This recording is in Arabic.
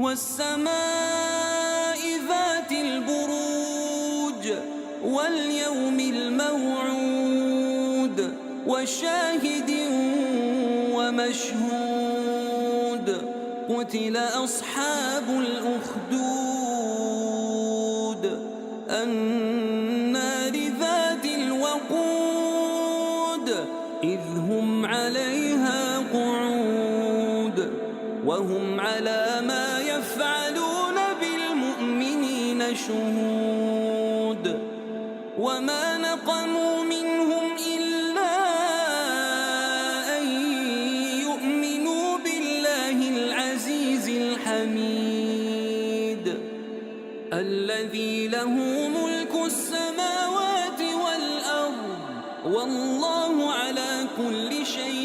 والسماء ذات البروج واليوم الموعود وشاهد ومشهود قتل أصحاب الأخدود النار ذات الوقود إذ هم عليها قعود وهم على ما يفعلون بالمؤمنين شهود وما نقموا منهم إلا أن يؤمنوا بالله العزيز الحميد الذي له ملك السماوات والأرض والله على كل شيء